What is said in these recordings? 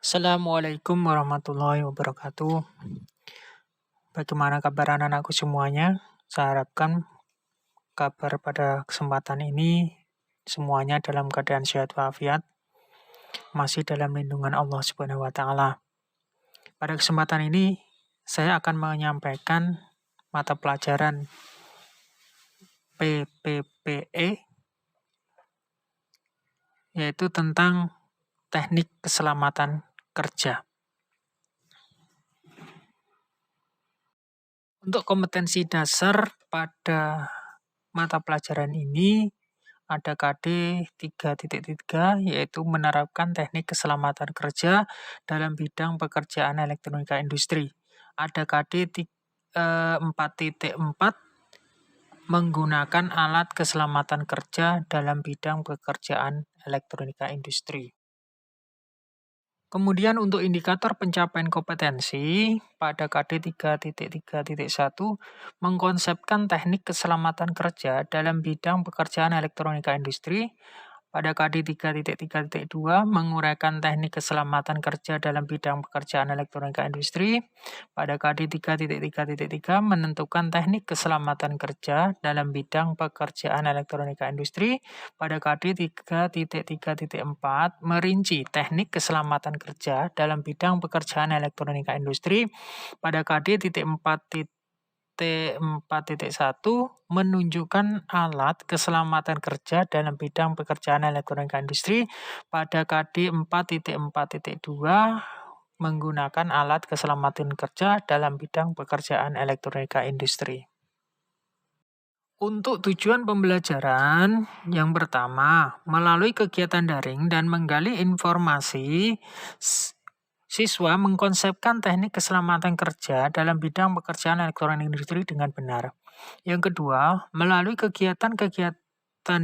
Assalamualaikum warahmatullahi wabarakatuh. Bagaimana kabar anak-anakku semuanya? Saya harapkan kabar pada kesempatan ini semuanya dalam keadaan sehat walafiat, masih dalam lindungan Allah Subhanahu wa taala. Pada kesempatan ini saya akan menyampaikan mata pelajaran PPPE, yaitu tentang teknik keselamatan kerja. Untuk kompetensi dasar pada mata pelajaran ini ada KD 3.3, yaitu menerapkan teknik keselamatan kerja dalam bidang pekerjaan elektronika industri. Ada KD 4.4, menggunakan alat keselamatan kerja dalam bidang pekerjaan elektronika industri. Kemudian untuk indikator pencapaian kompetensi pada KD 3.3.1 mengkonsepkan teknik keselamatan kerja dalam bidang pekerjaan elektronika industri. Pada KD 3.3.2 menguraikan teknik keselamatan kerja dalam bidang pekerjaan elektronika industri. Pada KD 3.3.3 menentukan teknik keselamatan kerja dalam bidang pekerjaan elektronika industri. Pada KD 3.3.4 merinci teknik keselamatan kerja dalam bidang pekerjaan elektronika industri. Pada KD 4.1 menunjukkan alat keselamatan kerja dalam bidang pekerjaan elektronika industri. Pada KD 4.4.2 menggunakan alat keselamatan kerja dalam bidang pekerjaan elektronika industri. Untuk tujuan pembelajaran, yang pertama, melalui kegiatan daring dan menggali informasi, siswa mengkonsepkan teknik keselamatan kerja dalam bidang pekerjaan elektronik industri dengan benar. Yang kedua, melalui kegiatan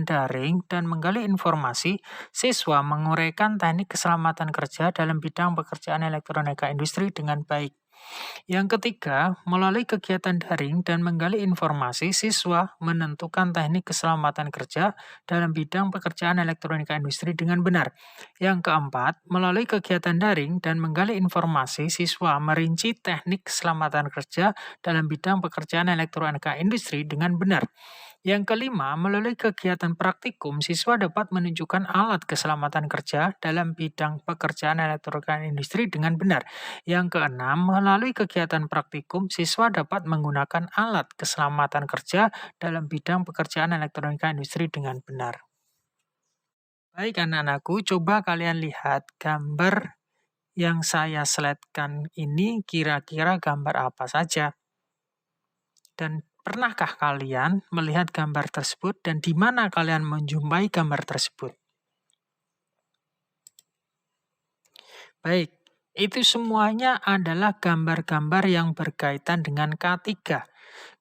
daring dan menggali informasi, siswa menguraikan teknik keselamatan kerja dalam bidang pekerjaan elektronika industri dengan baik. Yang ketiga, melalui kegiatan daring dan menggali informasi, siswa menentukan teknik keselamatan kerja dalam bidang pekerjaan elektronika industri dengan benar. Yang keempat, melalui kegiatan daring dan menggali informasi, siswa merinci teknik keselamatan kerja dalam bidang pekerjaan elektronika industri dengan benar. Yang kelima, melalui kegiatan praktikum, siswa dapat menunjukkan alat keselamatan kerja dalam bidang pekerjaan elektronika industri dengan benar. Yang keenam, melalui kegiatan praktikum, siswa dapat menggunakan alat keselamatan kerja dalam bidang pekerjaan elektronika industri dengan benar. Baik anak-anakku, coba kalian lihat gambar yang saya slide-kan ini kira-kira gambar apa saja. Dan pernahkah kalian melihat gambar tersebut dan di mana kalian menjumpai gambar tersebut? Baik, itu semuanya adalah gambar-gambar yang berkaitan dengan K3,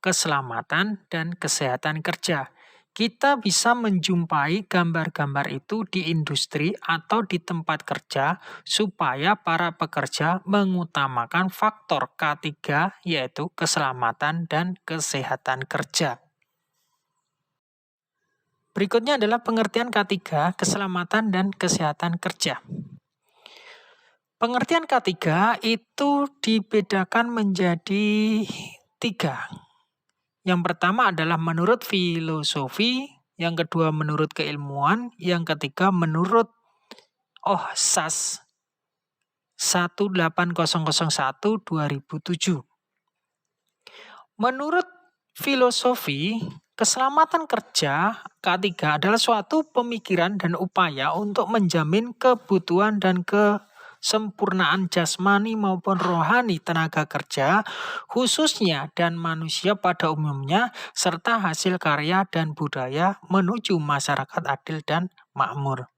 keselamatan dan kesehatan kerja. Kita bisa menjumpai gambar-gambar itu di industri atau di tempat kerja supaya para pekerja mengutamakan faktor K3 yaitu keselamatan dan kesehatan kerja. Berikutnya adalah pengertian K3, keselamatan dan kesehatan kerja. Pengertian K3 itu dibedakan menjadi 3. Yang pertama adalah menurut filosofi, yang kedua menurut keilmuan, yang ketiga menurut OHSAS 18001/2007. Menurut filosofi, keselamatan kerja K3 adalah suatu pemikiran dan upaya untuk menjamin kebutuhan dan kesempurnaan jasmani maupun rohani tenaga kerja, khususnya dan manusia pada umumnya, serta hasil karya dan budaya menuju masyarakat adil dan makmur.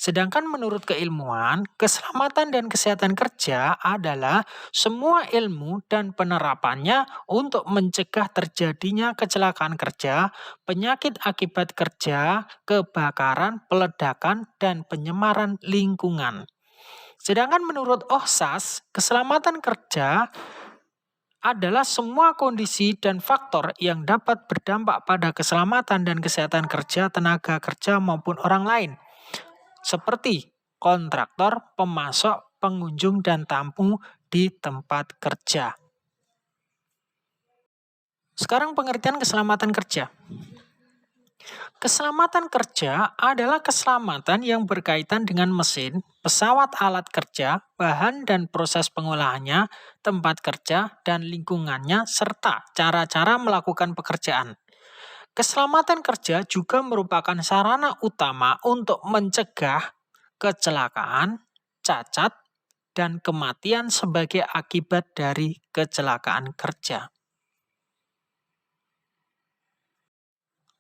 Sedangkan menurut keilmuan, keselamatan dan kesehatan kerja adalah semua ilmu dan penerapannya untuk mencegah terjadinya kecelakaan kerja, penyakit akibat kerja, kebakaran, peledakan, dan penyemaran lingkungan. Sedangkan menurut OHSAS, keselamatan kerja adalah semua kondisi dan faktor yang dapat berdampak pada keselamatan dan kesehatan kerja tenaga kerja maupun orang lain, seperti kontraktor, pemasok, pengunjung dan tamu di tempat kerja. Sekarang pengertian keselamatan kerja. Keselamatan kerja adalah keselamatan yang berkaitan dengan mesin, pesawat alat kerja, bahan dan proses pengolahannya, tempat kerja, dan lingkungannya, serta cara-cara melakukan pekerjaan. Keselamatan kerja juga merupakan sarana utama untuk mencegah kecelakaan, cacat, dan kematian sebagai akibat dari kecelakaan kerja.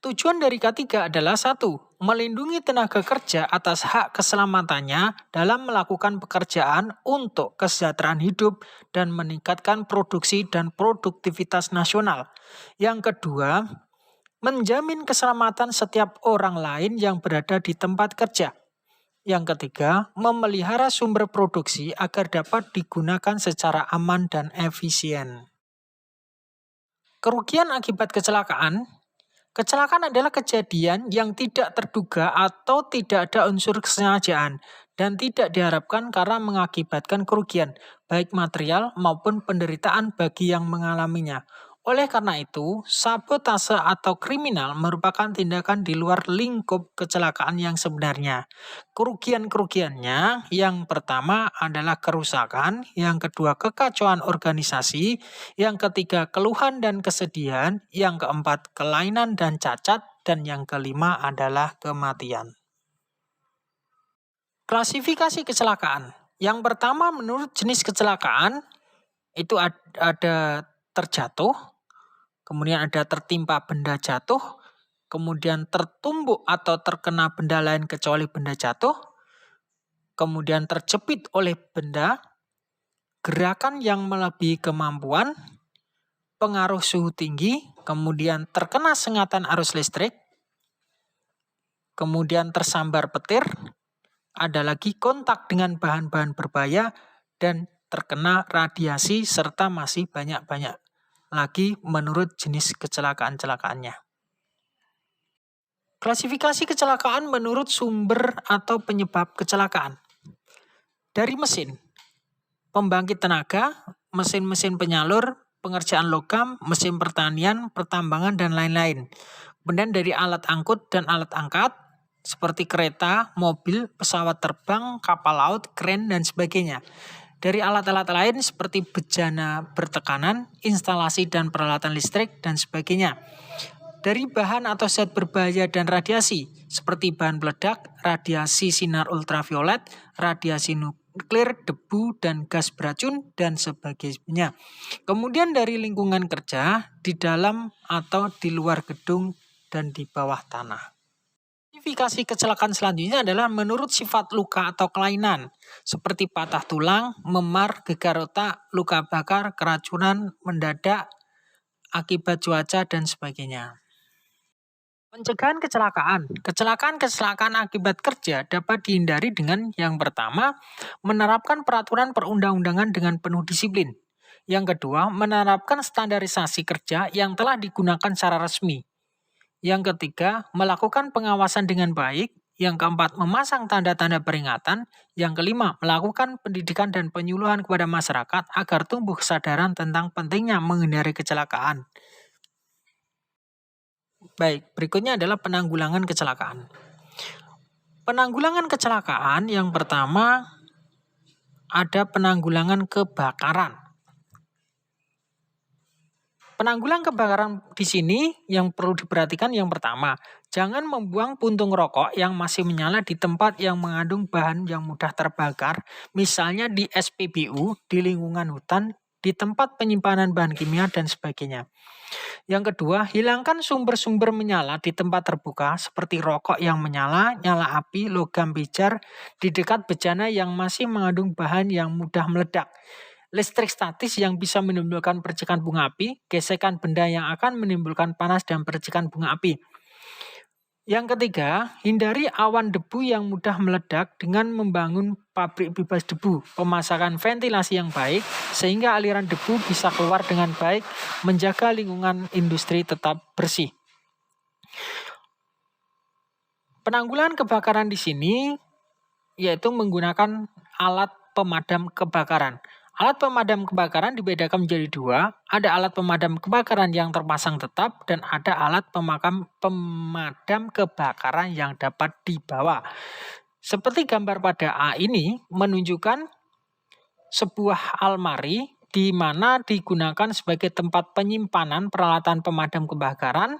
Tujuan dari K3 adalah 1. Melindungi tenaga kerja atas hak keselamatannya dalam melakukan pekerjaan untuk kesejahteraan hidup dan meningkatkan produksi dan produktivitas nasional. Yang kedua, menjamin keselamatan setiap orang lain yang berada di tempat kerja. Yang ketiga, memelihara sumber produksi agar dapat digunakan secara aman dan efisien. Kerugian akibat kecelakaan. Kecelakaan adalah kejadian yang tidak terduga atau tidak ada unsur kesengajaan dan tidak diharapkan karena mengakibatkan kerugian, baik material maupun penderitaan bagi yang mengalaminya. Oleh karena itu, sabotase atau kriminal merupakan tindakan di luar lingkup kecelakaan yang sebenarnya. Kerugian-kerugiannya yang pertama adalah kerusakan, yang kedua kekacauan organisasi, yang ketiga keluhan dan kesedihan, yang keempat kelainan dan cacat, dan yang kelima adalah kematian. Klasifikasi kecelakaan. Yang pertama menurut jenis kecelakaan itu ada terjatuh, kemudian ada tertimpa benda jatuh, kemudian tertumbuk atau terkena benda lain kecuali benda jatuh, kemudian terjepit oleh benda, gerakan yang melebihi kemampuan, pengaruh suhu tinggi, kemudian terkena sengatan arus listrik, kemudian tersambar petir, ada lagi kontak dengan bahan-bahan berbahaya, dan terkena radiasi, serta masih banyak-banyak lagi menurut jenis kecelakaan-celakaannya. Klasifikasi kecelakaan menurut sumber atau penyebab kecelakaan. Dari mesin, pembangkit tenaga, mesin-mesin penyalur, pengerjaan logam, mesin pertanian, pertambangan, dan lain-lain. Kemudian dari alat angkut dan alat angkat, seperti kereta, mobil, pesawat terbang, kapal laut, kren, dan sebagainya. Dari alat-alat lain seperti bejana bertekanan, instalasi dan peralatan listrik, dan sebagainya. Dari bahan atau zat berbahaya dan radiasi, seperti bahan peledak, radiasi sinar ultraviolet, radiasi nuklir, debu, dan gas beracun, dan sebagainya. Kemudian dari lingkungan kerja, di dalam atau di luar gedung, dan di bawah tanah. Klasifikasi kecelakaan selanjutnya adalah menurut sifat luka atau kelainan, seperti patah tulang, memar, gegar otak, luka bakar, keracunan, mendadak, akibat cuaca, dan sebagainya. Pencegahan kecelakaan. Kecelakaan akibat kerja dapat dihindari dengan yang pertama, menerapkan peraturan perundang-undangan dengan penuh disiplin. Yang kedua, menerapkan standarisasi kerja yang telah digunakan secara resmi. Yang ketiga, melakukan pengawasan dengan baik. Yang keempat, memasang tanda-tanda peringatan. Yang kelima, melakukan pendidikan dan penyuluhan kepada masyarakat agar tumbuh kesadaran tentang pentingnya menghindari kecelakaan. Baik, berikutnya adalah penanggulangan kecelakaan. Penanggulangan kecelakaan yang pertama ada penanggulangan kebakaran. Penanggulangan kebakaran di sini yang perlu diperhatikan yang pertama, jangan membuang puntung rokok yang masih menyala di tempat yang mengandung bahan yang mudah terbakar, misalnya di SPBU, di lingkungan hutan, di tempat penyimpanan bahan kimia, dan sebagainya. Yang kedua, hilangkan sumber-sumber menyala di tempat terbuka seperti rokok yang menyala, nyala api, logam pijar, di dekat bejana yang masih mengandung bahan yang mudah meledak. Listrik statis yang bisa menimbulkan percikan bunga api, gesekan benda yang akan menimbulkan panas dan percikan bunga api. Yang ketiga, hindari awan debu yang mudah meledak dengan membangun pabrik bebas debu, pemasangan ventilasi yang baik, sehingga aliran debu bisa keluar dengan baik, menjaga lingkungan industri tetap bersih. Penanggulangan kebakaran di sini yaitu menggunakan alat pemadam kebakaran. Alat pemadam kebakaran dibedakan menjadi dua. Ada alat pemadam kebakaran yang terpasang tetap dan ada alat pemadam kebakaran yang dapat dibawa. Seperti gambar pada A ini menunjukkan sebuah almari di mana digunakan sebagai tempat penyimpanan peralatan pemadam kebakaran.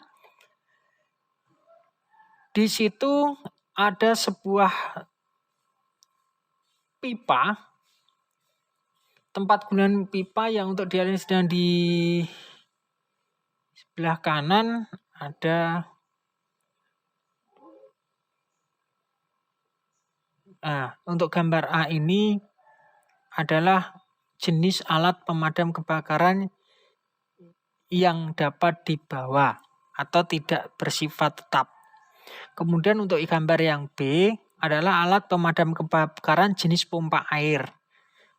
Di situ ada sebuah pipa, tempat gunaan pipa yang untuk dialiri sedang di sebelah kanan ada. Untuk gambar A ini adalah jenis alat pemadam kebakaran yang dapat dibawa atau tidak bersifat tetap. Kemudian untuk gambar yang B adalah alat pemadam kebakaran jenis pompa air.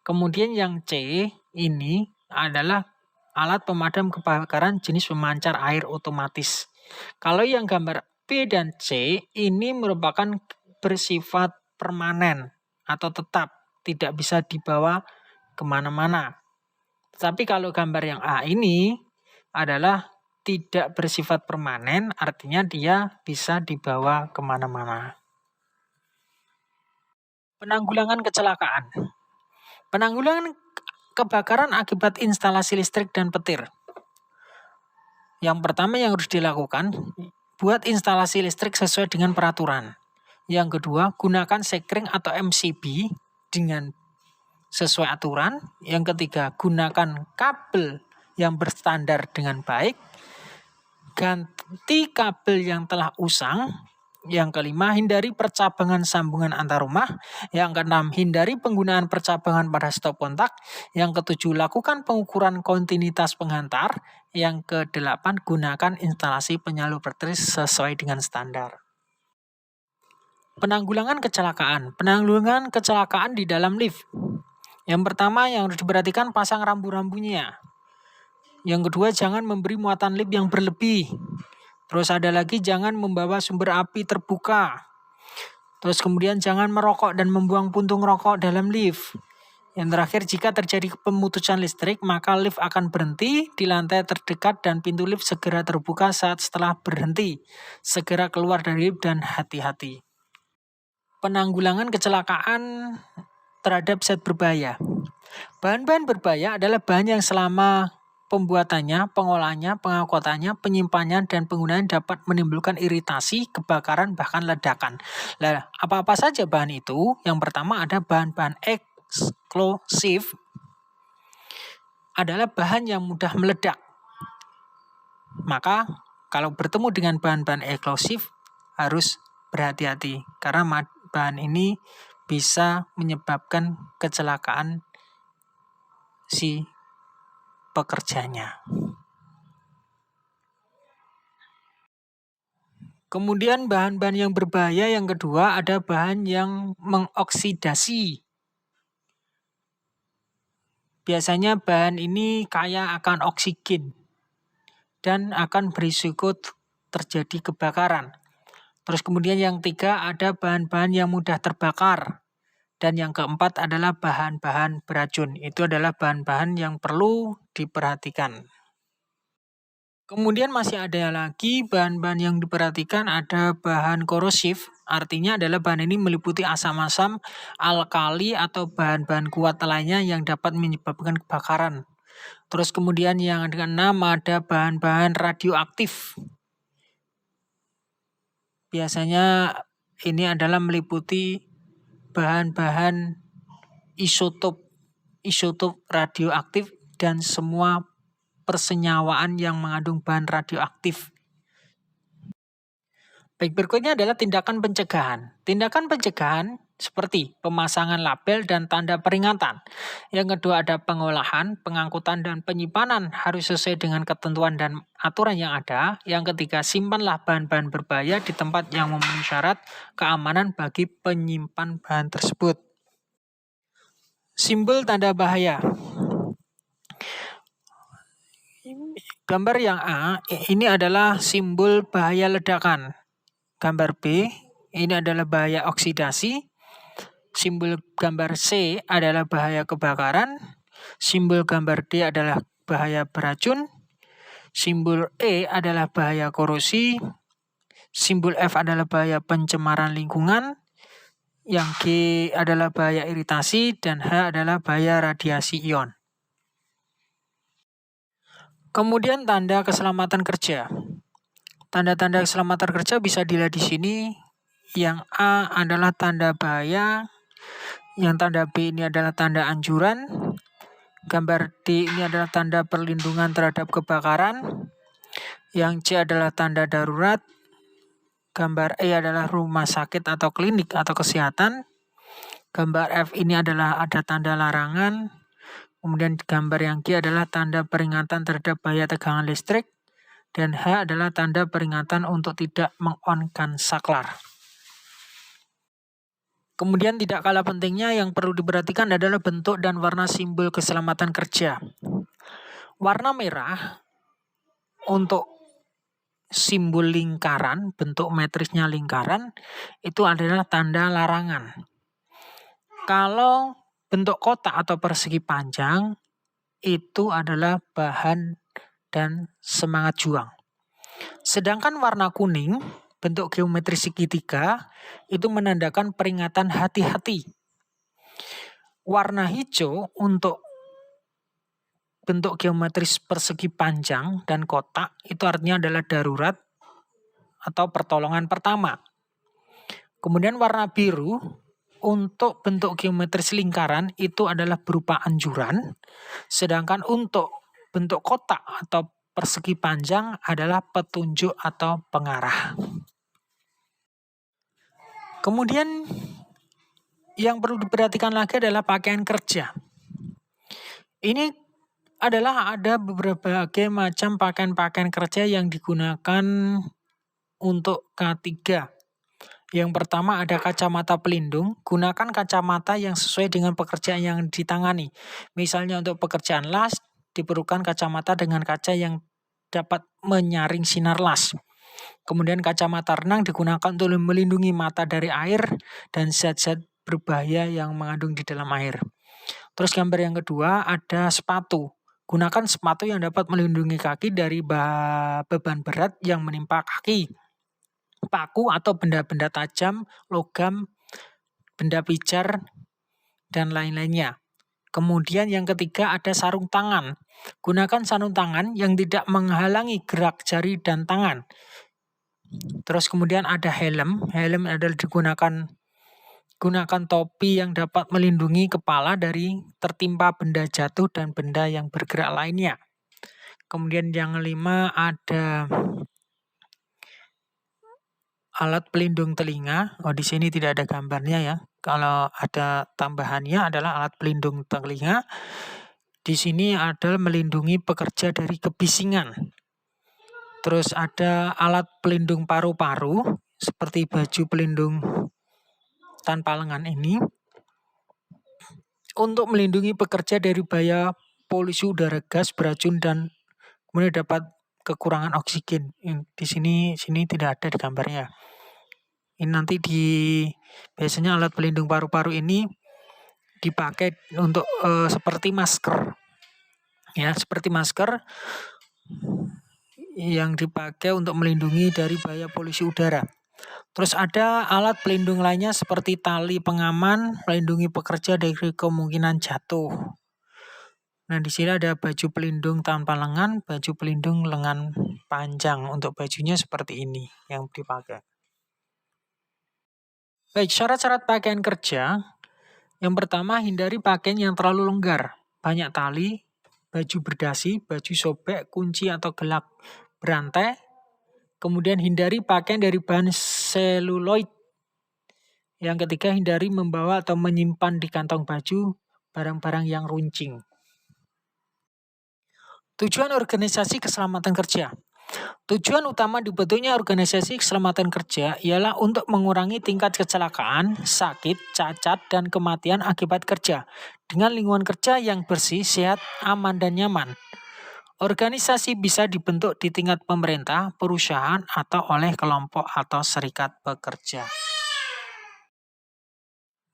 Kemudian yang C ini adalah alat pemadam kebakaran jenis pemancar air otomatis. Kalau yang gambar B dan C ini merupakan bersifat permanen atau tetap, tidak bisa dibawa kemana-mana. Tapi kalau gambar yang A ini adalah tidak bersifat permanen, artinya dia bisa dibawa kemana-mana. Penanggulangan kecelakaan. Penanggulangan kebakaran akibat instalasi listrik dan petir. Yang pertama yang harus dilakukan, buat instalasi listrik sesuai dengan peraturan. Yang kedua, gunakan sekring atau MCB dengan sesuai aturan. Yang ketiga, gunakan kabel yang berstandar dengan baik. Ganti kabel yang telah usang. Yang kelima, hindari percabangan sambungan antar rumah. Yang keenam, hindari penggunaan percabangan pada stop kontak. Yang ketujuh, lakukan pengukuran kontinuitas penghantar. Yang kedelapan, gunakan instalasi penyalur petir sesuai dengan standar. Penanggulangan kecelakaan. Penanggulangan kecelakaan di dalam lift. Yang pertama yang harus diperhatikan, pasang rambu-rambunya. Yang kedua, jangan memberi muatan lift yang berlebih. Terus ada lagi, jangan membawa sumber api terbuka. Terus kemudian jangan merokok dan membuang puntung rokok dalam lift. Yang terakhir, jika terjadi pemutusan listrik, maka lift akan berhenti di lantai terdekat dan pintu lift segera terbuka saat setelah berhenti. Segera keluar dari lift dan hati-hati. Penanggulangan kecelakaan terhadap zat berbahaya. Bahan-bahan berbahaya adalah bahan yang selama pembuatannya, pengolahannya, pengangkutannya, penyimpanannya, dan penggunaan dapat menimbulkan iritasi, kebakaran, bahkan ledakan. Nah, apa-apa saja bahan itu? Yang pertama ada bahan-bahan eksplosif, adalah bahan yang mudah meledak. Maka kalau bertemu dengan bahan-bahan eksplosif harus berhati-hati karena bahan ini bisa menyebabkan kecelakaan si pekerjanya. Kemudian bahan-bahan yang berbahaya yang kedua ada bahan yang mengoksidasi. Biasanya bahan ini kaya akan oksigen dan akan berisiko terjadi kebakaran. Terus kemudian yang ketiga ada bahan-bahan yang mudah terbakar. Dan yang keempat adalah bahan-bahan beracun. Itu adalah bahan-bahan yang perlu diperhatikan. Kemudian masih ada lagi bahan-bahan yang diperhatikan, ada bahan korosif. Artinya adalah bahan ini meliputi asam-asam, alkali atau bahan-bahan kuat lainnya yang dapat menyebabkan kebakaran. Terus kemudian yang keenam ada bahan-bahan radioaktif. Biasanya ini adalah meliputi bahan-bahan isotop radioaktif dan semua persenyawaan yang mengandung bahan radioaktif. Baik, berikutnya adalah tindakan pencegahan. Tindakan pencegahan seperti pemasangan label dan tanda peringatan. Yang kedua ada pengolahan, pengangkutan, dan penyimpanan harus sesuai dengan ketentuan dan aturan yang ada. Yang ketiga, simpanlah bahan-bahan berbahaya di tempat yang memenuhi syarat keamanan bagi penyimpan bahan tersebut. Simbol tanda bahaya. Gambar yang A, ini adalah simbol bahaya ledakan. Gambar B, ini adalah bahaya oksidasi. Simbol gambar C adalah bahaya kebakaran. Simbol gambar D adalah bahaya beracun. Simbol E adalah bahaya korosi. Simbol F adalah bahaya pencemaran lingkungan. Yang G adalah bahaya iritasi. Dan H adalah bahaya radiasi ion. Kemudian tanda keselamatan kerja. Tanda-tanda keselamatan kerja bisa dilihat di sini. Yang A adalah tanda bahaya. Yang tanda B ini adalah tanda anjuran. Gambar D ini adalah tanda perlindungan terhadap kebakaran. Yang C adalah tanda darurat. Gambar E adalah rumah sakit atau klinik atau kesehatan. Gambar F ini adalah ada tanda larangan. Kemudian gambar yang G adalah tanda peringatan terhadap bahaya tegangan listrik. Dan H adalah tanda peringatan untuk tidak meng-on-kan saklar. Kemudian tidak kalah pentingnya yang perlu diperhatikan adalah bentuk dan warna simbol keselamatan kerja. Warna merah untuk simbol lingkaran, bentuk metrisnya lingkaran, itu adalah tanda larangan. Kalau bentuk kotak atau persegi panjang, itu adalah bahan dan semangat juang. Sedangkan warna kuning, bentuk geometri segitiga, itu menandakan peringatan hati-hati. Warna hijau untuk bentuk geometris persegi panjang dan kotak, itu artinya adalah darurat atau pertolongan pertama. Kemudian warna biru untuk bentuk geometris lingkaran itu adalah berupa anjuran. Sedangkan untuk bentuk kotak atau persegi panjang adalah petunjuk atau pengarah. Kemudian yang perlu diperhatikan lagi adalah pakaian kerja. Ini adalah ada beberapa macam pakaian-pakaian kerja yang digunakan untuk K3. Yang pertama ada kacamata pelindung. Gunakan kacamata yang sesuai dengan pekerjaan yang ditangani. Misalnya untuk pekerjaan las, diperlukan kacamata dengan kaca yang dapat menyaring sinar las. Kemudian kacamata renang digunakan untuk melindungi mata dari air dan zat-zat berbahaya yang mengandung di dalam air. Terus gambar yang kedua ada sepatu. Gunakan sepatu yang dapat melindungi kaki dari beban berat yang menimpa kaki. Paku atau benda-benda tajam, logam, benda pijar, dan lain-lainnya. Kemudian yang ketiga ada sarung tangan. Gunakan sarung tangan yang tidak menghalangi gerak jari dan tangan. Terus kemudian ada helm. Helm adalah gunakan topi yang dapat melindungi kepala dari tertimpa benda jatuh dan benda yang bergerak lainnya. Kemudian yang kelima ada alat pelindung telinga. Di sini tidak ada gambarnya ya. Kalau ada tambahannya adalah alat pelindung telinga. Di sini adalah melindungi pekerja dari kebisingan. Terus ada alat pelindung paru-paru seperti baju pelindung tanpa lengan ini untuk melindungi pekerja dari bahaya polusi udara, gas beracun dan kemudian dapat kekurangan oksigen. Di sini tidak ada di gambarnya. Ini nanti biasanya alat pelindung paru-paru ini dipakai untuk seperti masker. Ya, seperti masker yang dipakai untuk melindungi dari bahaya polusi udara. Terus ada alat pelindung lainnya seperti tali pengaman, melindungi pekerja dari kemungkinan jatuh. Nah, di sini ada baju pelindung tanpa lengan, baju pelindung lengan panjang. Untuk bajunya seperti ini yang dipakai. Baik, syarat-syarat pakaian kerja. Yang pertama, hindari pakaian yang terlalu longgar. Banyak tali, baju berdasi, baju sobek, kunci atau gelap berantai. Kemudian hindari pakaian dari bahan seluloid. Yang ketiga, hindari membawa atau menyimpan di kantong baju barang-barang yang runcing. Tujuan organisasi keselamatan kerja. Tujuan utama dibentuknya organisasi keselamatan kerja ialah untuk mengurangi tingkat kecelakaan, sakit, cacat, dan kematian akibat kerja dengan lingkungan kerja yang bersih, sehat, aman, dan nyaman. Organisasi bisa dibentuk di tingkat pemerintah, perusahaan, atau oleh kelompok atau serikat pekerja.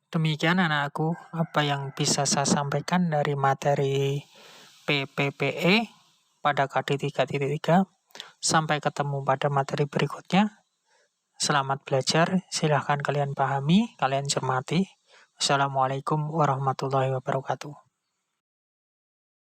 Demikian anakku, apa yang bisa saya sampaikan dari materi PPPE pada KD 3.3. Sampai ketemu pada materi berikutnya. Selamat belajar, silahkan kalian pahami, kalian cermati. Wassalamualaikum warahmatullahi wabarakatuh.